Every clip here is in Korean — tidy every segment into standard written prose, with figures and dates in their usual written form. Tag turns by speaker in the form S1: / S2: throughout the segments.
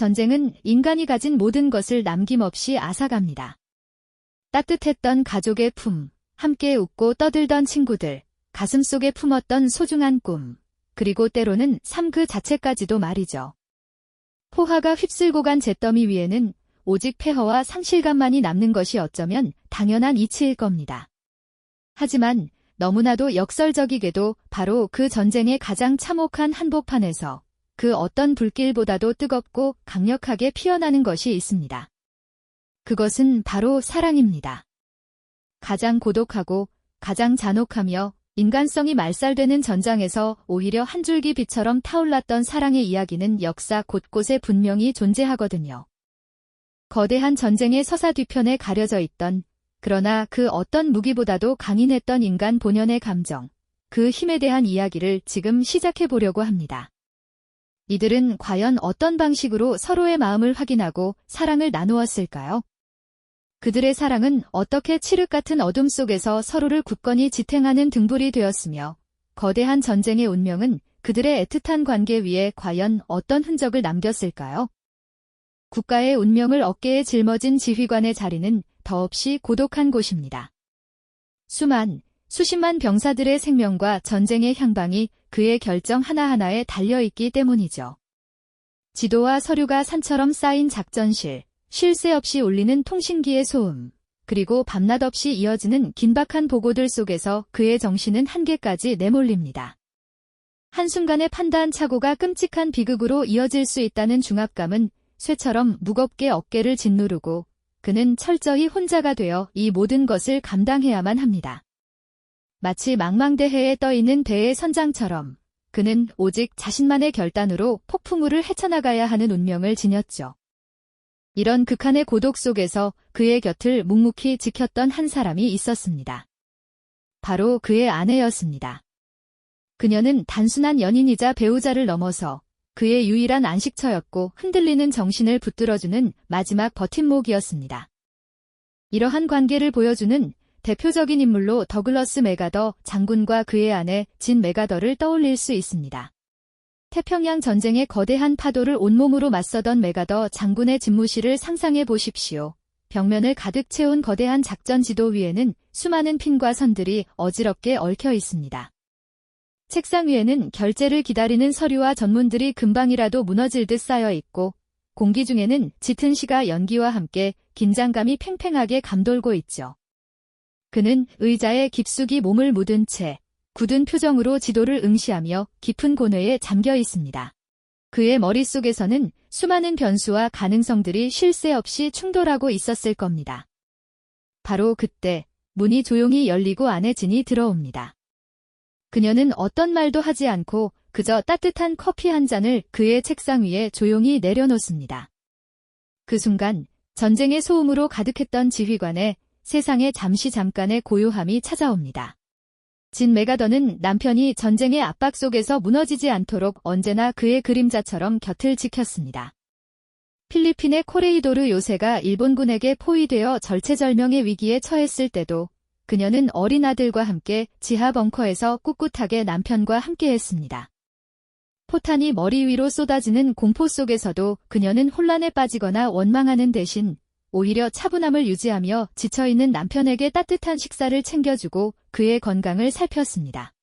S1: 전쟁은 인간이 가진 모든 것을 남김없이 앗아갑니다. 따뜻했던 가족의 품, 함께 웃고 떠들던 친구들, 가슴속에 품었던 소중한 꿈, 그리고 때로는 삶 그 자체까지도 말이죠. 포화가 휩쓸고 간 잿더미 위에는 오직 폐허와 상실감만이 남는 것이 어쩌면 당연한 이치일 겁니다. 하지만 너무나도 역설적이게도 바로 그 전쟁의 가장 참혹한 한복판에서 그 어떤 불길보다도 뜨겁고 강력하게 피어나는 것이 있습니다. 그것은 바로 사랑입니다. 가장 고독하고 가장 잔혹하며 인간성이 말살되는 전장에서 오히려 한 줄기 빛처럼 타올랐던 사랑의 이야기는 역사 곳곳에 분명히 존재하거든요. 거대한 전쟁의 서사 뒤편에 가려져 있던, 그러나 그 어떤 무기보다도 강인했던 인간 본연의 감정, 그 힘에 대한 이야기를 지금 시작해 보려고 합니다. 이들은 과연 어떤 방식으로 서로의 마음을 확인하고 사랑을 나누었을까요? 그들의 사랑은 어떻게 칠흑 같은 어둠 속에서 서로를 굳건히 지탱하는 등불이 되었으며, 거대한 전쟁의 운명은 그들의 애틋한 관계 위에 과연 어떤 흔적을 남겼을까요? 국가의 운명을 어깨에 짊어진 지휘관의 자리는 더없이 고독한 곳입니다. 수십만 병사들의 생명과 전쟁의 향방이 그의 결정 하나하나에 달려있기 때문이죠. 지도와 서류가 산처럼 쌓인 작전실, 쉴 새 없이 울리는 통신기의 소음, 그리고 밤낮 없이 이어지는 긴박한 보고들 속에서 그의 정신은 한계까지 내몰립니다. 한순간의 판단 착오가 끔찍한 비극으로 이어질 수 있다는 중압감은 쇠처럼 무겁게 어깨를 짓누르고 그는 철저히 혼자가 되어 이 모든 것을 감당해야만 합니다. 마치 망망대해에 떠있는 배의 선장처럼 그는 오직 자신만의 결단으로 폭풍우를 헤쳐나가야 하는 운명을 지녔죠. 이런 극한의 고독 속에서 그의 곁을 묵묵히 지켰던 한 사람이 있었습니다. 바로 그의 아내였습니다. 그녀는 단순한 연인이자 배우자를 넘어서 그의 유일한 안식처였고 흔들리는 정신을 붙들어주는 마지막 버팀목이었습니다. 이러한 관계를 보여주는 대표적인 인물로 더글러스 맥아더 장군과 그의 아내 진 맥아더를 떠올릴 수 있습니다. 태평양 전쟁의 거대한 파도를 온몸으로 맞서던 맥아더 장군의 집무실을 상상해 보십시오. 벽면을 가득 채운 거대한 작전 지도 위에는 수많은 핀과 선들이 어지럽게 얽혀 있습니다. 책상 위에는 결제를 기다리는 서류와 전문들이 금방이라도 무너질 듯 쌓여 있고, 공기 중에는 짙은 시가 연기와 함께 긴장감이 팽팽하게 감돌고 있죠. 그는 의자에 깊숙이 몸을 묻은 채 굳은 표정으로 지도를 응시하며 깊은 고뇌에 잠겨 있습니다. 그의 머릿속에서는 수많은 변수와 가능성들이 쉴 새 없이 충돌하고 있었을 겁니다. 바로 그때 문이 조용히 열리고 안에 진이 들어옵니다. 그녀는 어떤 말도 하지 않고 그저 따뜻한 커피 한 잔을 그의 책상 위에 조용히 내려놓습니다. 그 순간 전쟁의 소음으로 가득했던 지휘관에 세상에 잠깐의 고요함이 찾아옵니다. 진 맥아더는 남편이 전쟁의 압박 속에서 무너지지 않도록 언제나 그의 그림자처럼 곁을 지켰습니다. 필리핀의 코레이도르 요새가 일본군에게 포위되어 절체절명의 위기에 처했을 때도 그녀는 어린 아들과 함께 지하 벙커에서 꿋꿋하게 남편과 함께했습니다. 포탄이 머리 위로 쏟아지는 공포 속에서도 그녀는 혼란에 빠지거나 원망하는 대신 오히려 차분함을 유지하며 지쳐있는 남편에게 따뜻한 식사를 챙겨주고 그의 건강을 살폈습니다.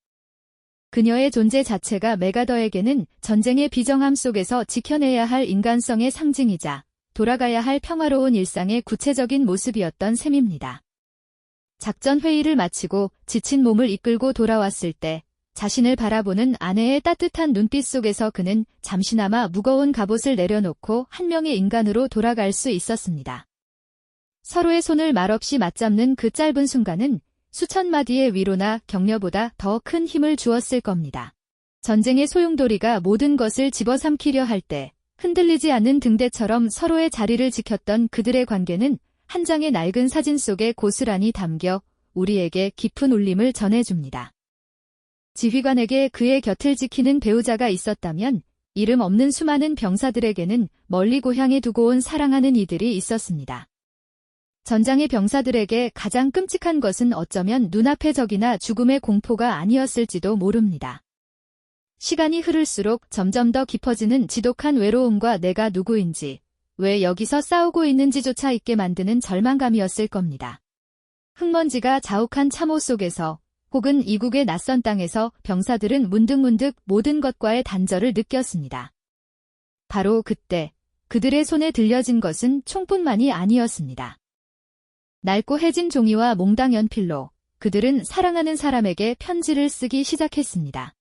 S1: 그녀의 존재 자체가 맥아더에게는 전쟁의 비정함 속에서 지켜내야 할 인간성의 상징이자 돌아가야 할 평화로운 일상의 구체적인 모습이었던 셈입니다. 작전 회의를 마치고 지친 몸을 이끌고 돌아왔을 때 자신을 바라보는 아내의 따뜻한 눈빛 속에서 그는 잠시나마 무거운 갑옷을 내려놓고 한 명의 인간으로 돌아갈 수 있었습니다. 서로의 손을 말없이 맞잡는 그 짧은 순간은 수천 마디의 위로나 격려보다 더 큰 힘을 주었을 겁니다. 전쟁의 소용돌이가 모든 것을 집어삼키려 할 때 흔들리지 않는 등대처럼 서로의 자리를 지켰던 그들의 관계는 한 장의 낡은 사진 속에 고스란히 담겨 우리에게 깊은 울림을 전해줍니다. 지휘관에게 그의 곁을 지키는 배우자가 있었다면 이름 없는 수많은 병사들에게는 멀리 고향에 두고 온 사랑하는 이들이 있었습니다. 전장의 병사들에게 가장 끔찍한 것은 어쩌면 눈앞의 적이나 죽음의 공포가 아니었을지도 모릅니다. 시간이 흐를수록 점점 더 깊어지는 지독한 외로움과 내가 누구인지, 왜 여기서 싸우고 있는지조차 잊게 만드는 절망감이었을 겁니다. 흙먼지가 자욱한 참호 속에서 혹은 이국의 낯선 땅에서 병사들은 문득문득 모든 것과의 단절을 느꼈습니다. 바로 그때 그들의 손에 들려진 것은 총뿐만이 아니었습니다. 낡고 해진 종이와 몽당 연필로 그들은 사랑하는 사람에게 편지를 쓰기 시작했습니다.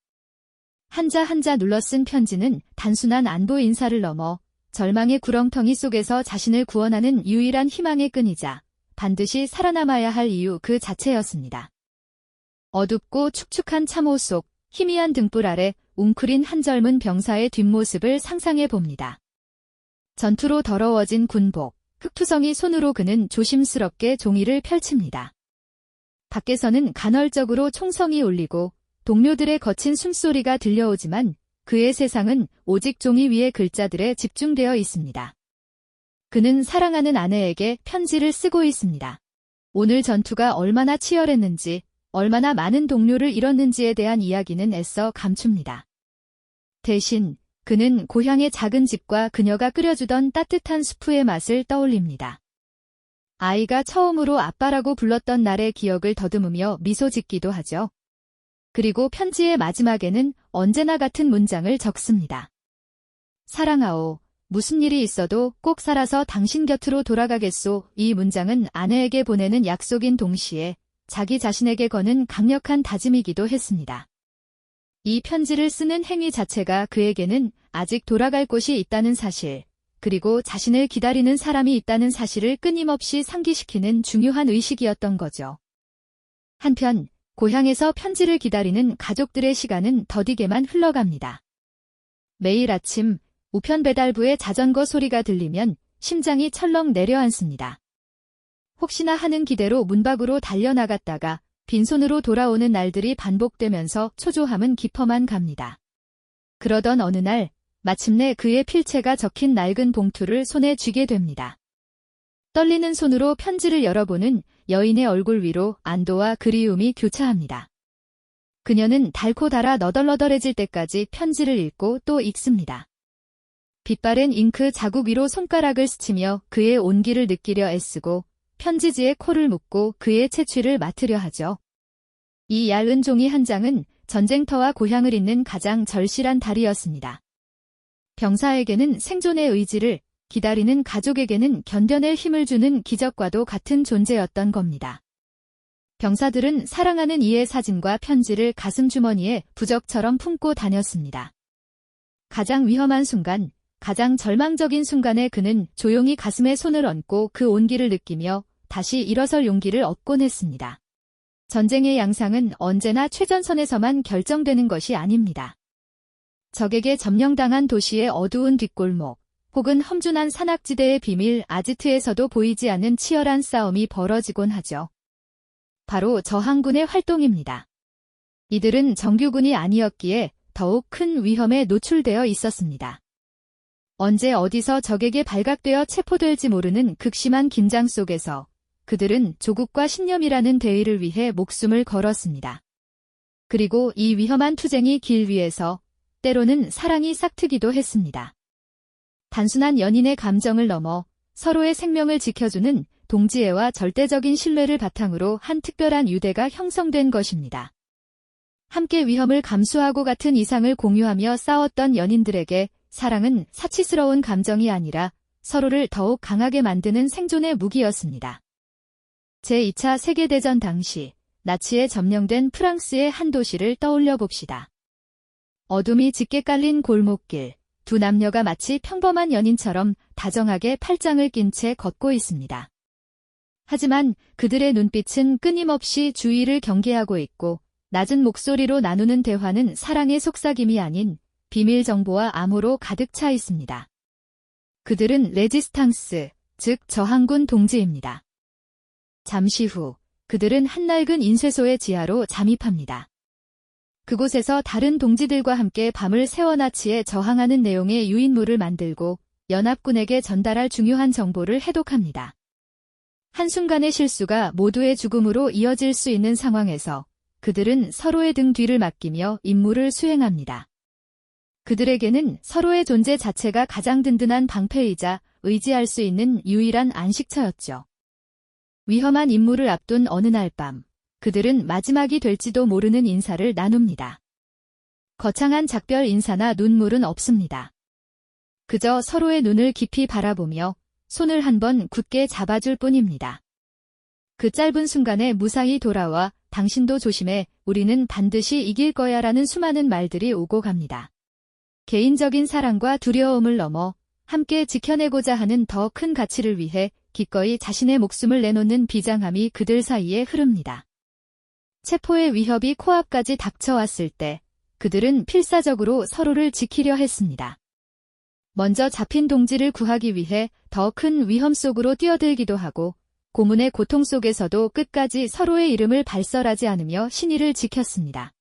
S1: 한자 한자 눌러 쓴 편지는 단순한 안부 인사를 넘어 절망의 구렁텅이 속에서 자신을 구원하는 유일한 희망의 끈이자 반드시 살아남아야 할 이유 그 자체였습니다. 어둡고 축축한 참호 속 희미한 등불 아래 웅크린 한 젊은 병사의 뒷모습을 상상해 봅니다. 전투로 더러워진 군복, 흙투성이 손으로 그는 조심스럽게 종이를 펼칩니다. 밖에서는 간헐적으로 총성이 울리고 동료들의 거친 숨소리가 들려오지만 그의 세상은 오직 종이 위의 글자들에 집중되어 있습니다. 그는 사랑하는 아내에게 편지를 쓰고 있습니다. 오늘 전투가 얼마나 치열했는지, 얼마나 많은 동료를 잃었는지에 대한 이야기는 애써 감춥니다. 대신 그는 고향의 작은 집과 그녀가 끓여주던 따뜻한 수프의 맛을 떠올립니다. 아이가 처음으로 아빠라고 불렀던 날의 기억을 더듬으며 미소 짓기도 하죠. 그리고 편지의 마지막에는 언제나 같은 문장을 적습니다. 사랑하오. 무슨 일이 있어도 꼭 살아서 당신 곁으로 돌아가겠소. 이 문장은 아내에게 보내는 약속인 동시에 자기 자신에게 거는 강력한 다짐이기도 했습니다. 이 편지를 쓰는 행위 자체가 그에게는 아직 돌아갈 곳이 있다는 사실, 그리고 자신을 기다리는 사람이 있다는 사실을 끊임없이 상기시키는 중요한 의식이었던 거죠. 한편 고향에서 편지를 기다리는 가족들의 시간은 더디게만 흘러갑니다. 매일 아침 우편 배달부의 자전거 소리가 들리면 심장이 철렁 내려앉습니다. 혹시나 하는 기대로 문 밖으로 달려나갔다가 빈손으로 돌아오는 날들이 반복되면서 초조함은 깊어만 갑니다. 그러던 어느 날 마침내 그의 필체가 적힌 낡은 봉투를 손에 쥐게 됩니다. 떨리는 손으로 편지를 열어보는 여인의 얼굴 위로 안도와 그리움이 교차합니다. 그녀는 달고 달아 너덜너덜해질 때까지 편지를 읽고 또 읽습니다. 빛바랜 잉크 자국 위로 손가락을 스치며 그의 온기를 느끼려 애쓰고 편지지에 코를 묶고 그의 채취를 맡으려 하죠. 이 얇은 종이 한 장은 전쟁터와 고향을 잇는 가장 절실한 달이었습니다. 병사에게는 생존의 의지를, 기다리는 가족에게는 견뎌낼 힘을 주는 기적과도 같은 존재였던 겁니다. 병사들은 사랑하는 이의 사진과 편지를 가슴 주머니에 부적처럼 품고 다녔습니다. 가장 위험한 순간, 가장 절망적인 순간에 그는 조용히 가슴에 손을 얹고 그 온기를 느끼며 다시 일어설 용기를 얻곤 했습니다. 전쟁의 양상은 언제나 최전선에서만 결정되는 것이 아닙니다. 적에게 점령당한 도시의 어두운 뒷골목, 혹은 험준한 산악지대의 비밀 아지트에서도 보이지 않는 치열한 싸움이 벌어지곤 하죠. 바로 저항군의 활동입니다. 이들은 정규군이 아니었기에 더욱 큰 위험에 노출되어 있었습니다. 언제 어디서 적에게 발각되어 체포될지 모르는 극심한 긴장 속에서 그들은 조국과 신념이라는 대의를 위해 목숨을 걸었습니다. 그리고 이 위험한 투쟁이 길 위에서 때로는 사랑이 싹트기도 했습니다. 단순한 연인의 감정을 넘어 서로의 생명을 지켜주는 동지애와 절대적인 신뢰를 바탕으로 한 특별한 유대가 형성된 것입니다. 함께 위험을 감수하고 같은 이상을 공유하며 싸웠던 연인들에게 사랑은 사치스러운 감정이 아니라 서로를 더욱 강하게 만드는 생존의 무기였습니다. 제2차 세계대전 당시 나치에 점령된 프랑스의 한 도시를 떠올려 봅시다. 어둠이 짙게 깔린 골목길, 두 남녀가 마치 평범한 연인처럼 다정하게 팔짱을 낀 채 걷고 있습니다. 하지만 그들의 눈빛은 끊임없이 주위를 경계하고 있고 낮은 목소리로 나누는 대화는 사랑의 속삭임이 아닌 비밀 정보와 암호로 가득 차 있습니다. 그들은 레지스탕스, 즉 저항군 동지입니다. 잠시 후 그들은 한낡은 인쇄소의 지하로 잠입합니다. 그곳에서 다른 동지들과 함께 밤을 새워 나치에 저항하는 내용의 유인물을 만들고 연합군에게 전달할 중요한 정보를 해독합니다. 한순간의 실수가 모두의 죽음으로 이어질 수 있는 상황에서 그들은 서로의 등 뒤를 맡기며 임무를 수행합니다. 그들에게는 서로의 존재 자체가 가장 든든한 방패이자 의지할 수 있는 유일한 안식처였죠. 위험한 임무를 앞둔 어느 날 밤, 그들은 마지막이 될지도 모르는 인사를 나눕니다. 거창한 작별 인사나 눈물은 없습니다. 그저 서로의 눈을 깊이 바라보며 손을 한번 굳게 잡아줄 뿐입니다. 그 짧은 순간에 무사히 돌아와 당신도 조심해, 우리는 반드시 이길 거야 라는 수많은 말들이 오고 갑니다. 개인적인 사랑과 두려움을 넘어 함께 지켜내고자 하는 더 큰 가치를 위해 기꺼이 자신의 목숨을 내놓는 비장함이 그들 사이에 흐릅니다. 체포의 위협이 코앞까지 닥쳐왔을 때 그들은 필사적으로 서로를 지키려 했습니다. 먼저 잡힌 동지를 구하기 위해 더 큰 위험 속으로 뛰어들기도 하고 고문의 고통 속에서도 끝까지 서로의 이름을 발설하지 않으며 신의를 지켰습니다.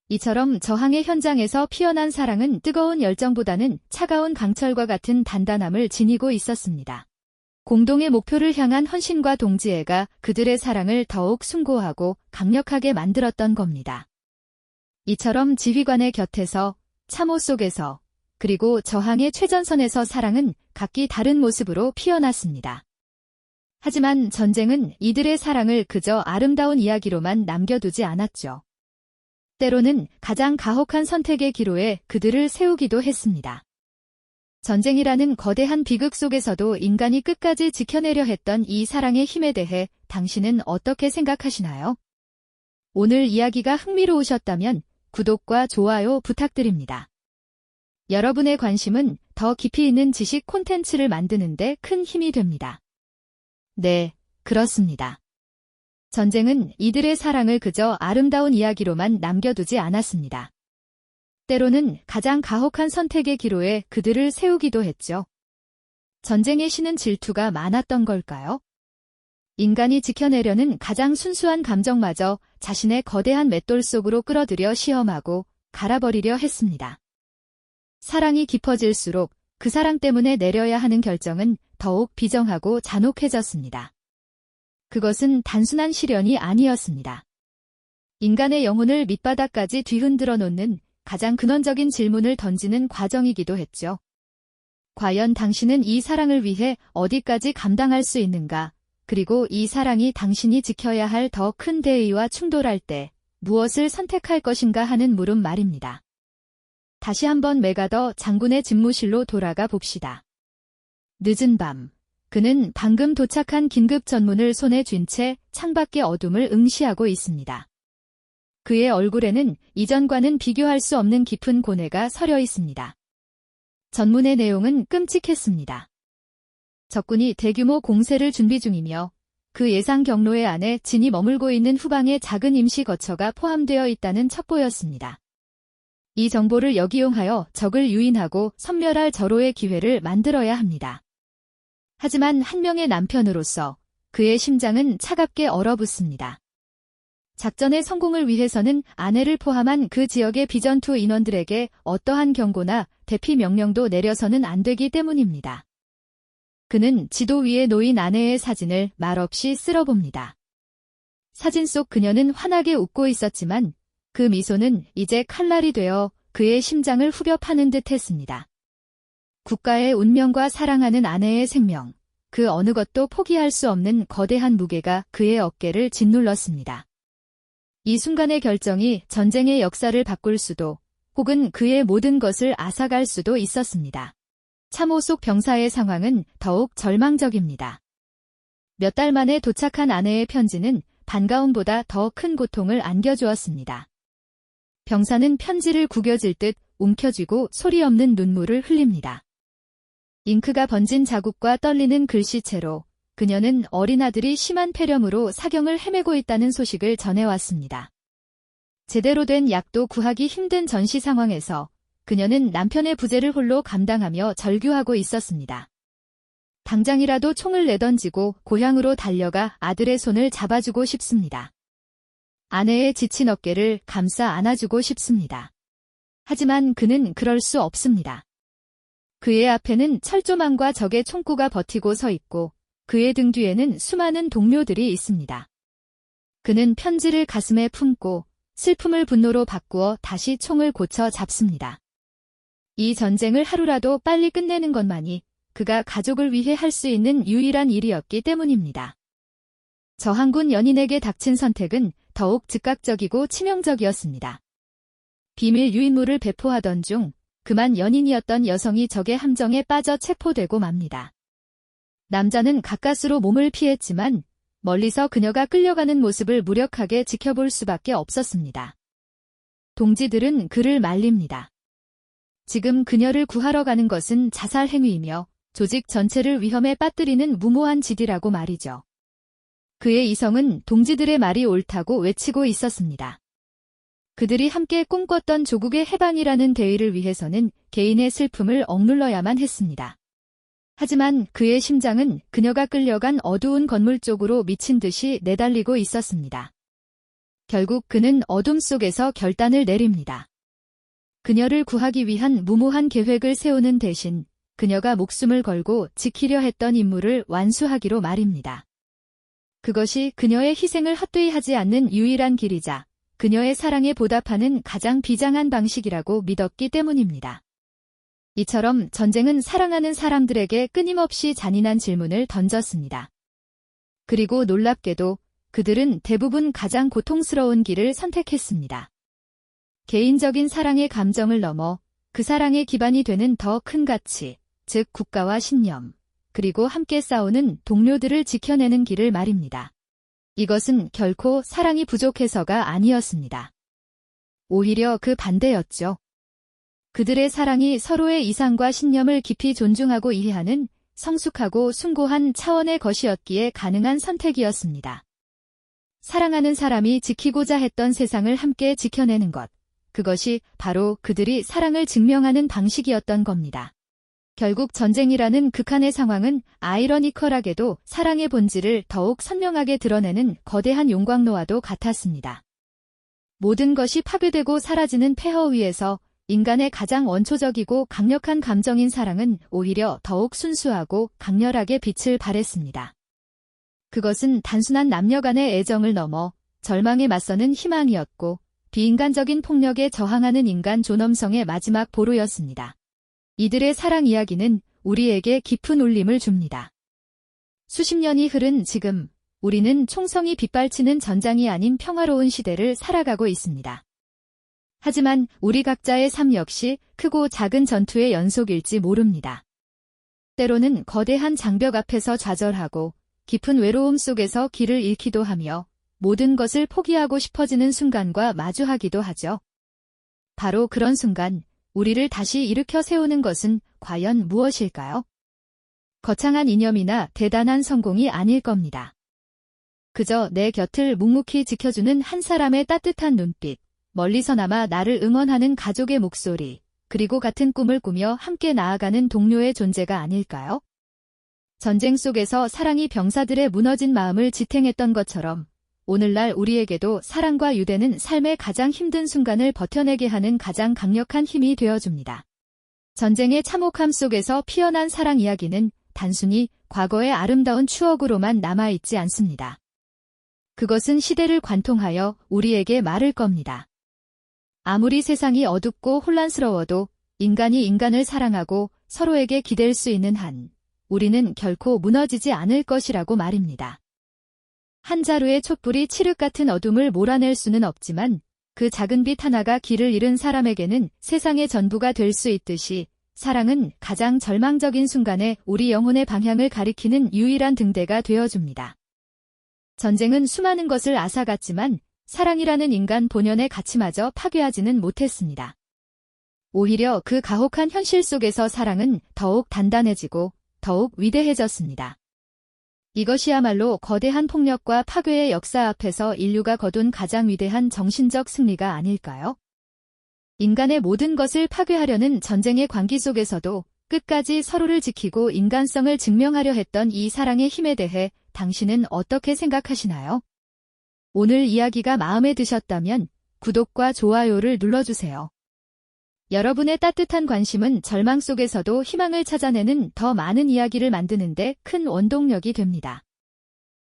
S1: 이처럼 저항의 현장에서 피어난 사랑은 뜨거운 열정보다는 차가운 강철과 같은 단단함을 지니고 있었습니다. 공동의 목표를 향한 헌신과 동지애가 그들의 사랑을 더욱 숭고하고 강력하게 만들었던 겁니다. 이처럼 지휘관의 곁에서, 참호 속에서, 그리고 저항의 최전선에서 사랑은 각기 다른 모습으로 피어났습니다. 하지만 전쟁은 이들의 사랑을 그저 아름다운 이야기로만 남겨두지 않았죠. 때로는 가장 가혹한 선택의 기로에 그들을 세우기도 했습니다. 전쟁이라는 거대한 비극 속에서도 인간이 끝까지 지켜내려 했던 이 사랑의 힘에 대해 당신은 어떻게 생각하시나요? 오늘 이야기가 흥미로우셨다면 구독과 좋아요 부탁드립니다. 여러분의 관심은 더 깊이 있는 지식 콘텐츠를 만드는 데 큰 힘이 됩니다. 네, 그렇습니다. 전쟁은 이들의 사랑을 그저 아름다운 이야기로만 남겨두지 않았습니다. 때로는 가장 가혹한 선택의 기로에 그들을 세우기도 했죠. 전쟁의 신은 질투가 많았던 걸까요? 인간이 지켜내려는 가장 순수한 감정마저 자신의 거대한 맷돌 속으로 끌어들여 시험하고 갈아버리려 했습니다. 사랑이 깊어질수록 그 사랑 때문에 내려야 하는 결정은 더욱 비정하고 잔혹해졌습니다. 그것은 단순한 시련이 아니었습니다. 인간의 영혼을 밑바닥까지 뒤흔들어 놓는 가장 근원적인 질문을 던지는 과정이기도 했죠. 과연 당신은 이 사랑을 위해 어디까지 감당할 수 있는가? 그리고 이 사랑이 당신이 지켜야 할 더 큰 대의와 충돌할 때 무엇을 선택할 것인가 하는 물음 말입니다. 다시 한번 메가더 장군의 집무실로 돌아가 봅시다. 늦은 밤, 그는 방금 도착한 긴급 전문을 손에 쥔 채 창밖의 어둠을 응시하고 있습니다. 그의 얼굴에는 이전과는 비교할 수 없는 깊은 고뇌가 서려 있습니다. 전문의 내용은 끔찍했습니다. 적군이 대규모 공세를 준비 중이며 그 예상 경로의 안에 진이 머물고 있는 후방에 작은 임시 거처가 포함되어 있다는 첩보였습니다. 이 정보를 역이용하여 적을 유인하고 섬멸할 절호의 기회를 만들어야 합니다. 하지만 한 명의 남편으로서 그의 심장은 차갑게 얼어붙습니다. 작전의 성공을 위해서는 아내를 포함한 그 지역의 비전투 인원들에게 어떠한 경고나 대피 명령도 내려서는 안 되기 때문입니다. 그는 지도 위에 놓인 아내의 사진을 말없이 쓸어봅니다. 사진 속 그녀는 환하게 웃고 있었지만 그 미소는 이제 칼날이 되어 그의 심장을 후벼 파는 듯 했습니다. 국가의 운명과 사랑하는 아내의 생명, 그 어느 것도 포기할 수 없는 거대한 무게가 그의 어깨를 짓눌렀습니다. 이 순간의 결정이 전쟁의 역사를 바꿀 수도, 혹은 그의 모든 것을 앗아갈 수도 있었습니다. 참호 속 병사의 상황은 더욱 절망적입니다. 몇 달 만에 도착한 아내의 편지는 반가움보다 더 큰 고통을 안겨주었습니다. 병사는 편지를 구겨질 듯 움켜쥐고 소리 없는 눈물을 흘립니다. 잉크가 번진 자국과 떨리는 글씨체로 그녀는 어린 아들이 심한 폐렴으로 사경을 헤매고 있다는 소식을 전해왔습니다. 제대로 된 약도 구하기 힘든 전시 상황에서 그녀는 남편의 부재를 홀로 감당하며 절규하고 있었습니다. 당장이라도 총을 내던지고 고향으로 달려가 아들의 손을 잡아주고 싶습니다. 아내의 지친 어깨를 감싸 안아주고 싶습니다. 하지만 그는 그럴 수 없습니다. 그의 앞에는 철조망과 적의 총구가 버티고 서 있고 그의 등 뒤에는 수많은 동료들이 있습니다. 그는 편지를 가슴에 품고 슬픔을 분노로 바꾸어 다시 총을 고쳐 잡습니다. 이 전쟁을 하루라도 빨리 끝내는 것만이 그가 가족을 위해 할 수 있는 유일한 일이었기 때문입니다. 저항군 연인에게 닥친 선택은 더욱 즉각적이고 치명적이었습니다. 비밀 유인물을 배포하던 중 그만 연인이었던 여성이 적의 함정에 빠져 체포되고 맙니다. 남자는 가까스로 몸을 피했지만 멀리서 그녀가 끌려가는 모습을 무력하게 지켜볼 수밖에 없었습니다. 동지들은 그를 말립니다. 지금 그녀를 구하러 가는 것은 자살 행위이며 조직 전체를 위험에 빠뜨리는 무모한 짓이라고 말이죠. 그의 이성은 동지들의 말이 옳다고 외치고 있었습니다. 그들이 함께 꿈꿨던 조국의 해방이라는 대의를 위해서는 개인의 슬픔을 억눌러야만 했습니다. 하지만 그의 심장은 그녀가 끌려간 어두운 건물 쪽으로 미친 듯이 내달리고 있었습니다. 결국 그는 어둠 속에서 결단을 내립니다. 그녀를 구하기 위한 무모한 계획을 세우는 대신 그녀가 목숨을 걸고 지키려 했던 임무를 완수하기로 말입니다. 그것이 그녀의 희생을 헛되이 하지 않는 유일한 길이자 그녀의 사랑에 보답하는 가장 비장한 방식이라고 믿었기 때문입니다. 이처럼 전쟁은 사랑하는 사람들에게 끊임없이 잔인한 질문을 던졌습니다. 그리고 놀랍게도 그들은 대부분 가장 고통스러운 길을 선택했습니다. 개인적인 사랑의 감정을 넘어 그 사랑의 기반이 되는 더 큰 가치, 즉 국가와 신념, 그리고 함께 싸우는 동료들을 지켜내는 길을 말입니다. 이것은 결코 사랑이 부족해서가 아니었습니다. 오히려 그 반대였죠. 그들의 사랑이 서로의 이상과 신념을 깊이 존중하고 이해하는 성숙하고 숭고한 차원의 것이었기에 가능한 선택이었습니다. 사랑하는 사람이 지키고자 했던 세상을 함께 지켜내는 것, 그것이 바로 그들이 사랑을 증명하는 방식이었던 겁니다. 결국 전쟁이라는 극한의 상황은 아이러니컬하게도 사랑의 본질을 더욱 선명하게 드러내는 거대한 용광로와도 같았습니다. 모든 것이 파괴되고 사라지는 폐허 위에서 인간의 가장 원초적이고 강력한 감정인 사랑은 오히려 더욱 순수하고 강렬하게 빛을 발했습니다. 그것은 단순한 남녀 간의 애정을 넘어 절망에 맞서는 희망이었고 비인간적인 폭력에 저항하는 인간 존엄성의 마지막 보루였습니다. 이들의 사랑 이야기는 우리에게 깊은 울림을 줍니다. 수십 년이 흐른 지금 우리는 총성이 빗발치는 전장이 아닌 평화로운 시대를 살아가고 있습니다. 하지만 우리 각자의 삶 역시 크고 작은 전투의 연속일지 모릅니다. 때로는 거대한 장벽 앞에서 좌절하고 깊은 외로움 속에서 길을 잃기도 하며 모든 것을 포기하고 싶어지는 순간과 마주하기도 하죠. 바로 그런 순간 우리를 다시 일으켜 세우는 것은 과연 무엇일까요? 거창한 이념이나 대단한 성공이 아닐 겁니다. 그저 내 곁을 묵묵히 지켜주는 한 사람의 따뜻한 눈빛, 멀리서나마 나를 응원하는 가족의 목소리, 그리고 같은 꿈을 꾸며 함께 나아가는 동료의 존재가 아닐까요? 전쟁 속에서 사랑이 병사들의 무너진 마음을 지탱했던 것처럼 오늘날 우리에게도 사랑과 유대는 삶의 가장 힘든 순간을 버텨내게 하는 가장 강력한 힘이 되어줍니다. 전쟁의 참혹함 속에서 피어난 사랑 이야기는 단순히 과거의 아름다운 추억으로만 남아있지 않습니다. 그것은 시대를 관통하여 우리에게 말을 겁니다. 아무리 세상이 어둡고 혼란스러워도 인간이 인간을 사랑하고 서로에게 기댈 수 있는 한 우리는 결코 무너지지 않을 것이라고 말입니다. 한 자루의 촛불이 칠흑 같은 어둠을 몰아낼 수는 없지만 그 작은 빛 하나가 길을 잃은 사람에게는 세상의 전부가 될 수 있듯이 사랑은 가장 절망적인 순간에 우리 영혼의 방향을 가리키는 유일한 등대가 되어줍니다. 전쟁은 수많은 것을 앗아갔지만 사랑이라는 인간 본연의 가치마저 파괴하지는 못했습니다. 오히려 그 가혹한 현실 속에서 사랑은 더욱 단단해지고 더욱 위대해졌습니다. 이것이야말로 거대한 폭력과 파괴의 역사 앞에서 인류가 거둔 가장 위대한 정신적 승리가 아닐까요? 인간의 모든 것을 파괴하려는 전쟁의 광기 속에서도 끝까지 서로를 지키고 인간성을 증명하려 했던 이 사랑의 힘에 대해 당신은 어떻게 생각하시나요? 오늘 이야기가 마음에 드셨다면 구독과 좋아요를 눌러주세요. 여러분의 따뜻한 관심은 절망 속에서도 희망을 찾아내는 더 많은 이야기를 만드는 데 큰 원동력이 됩니다.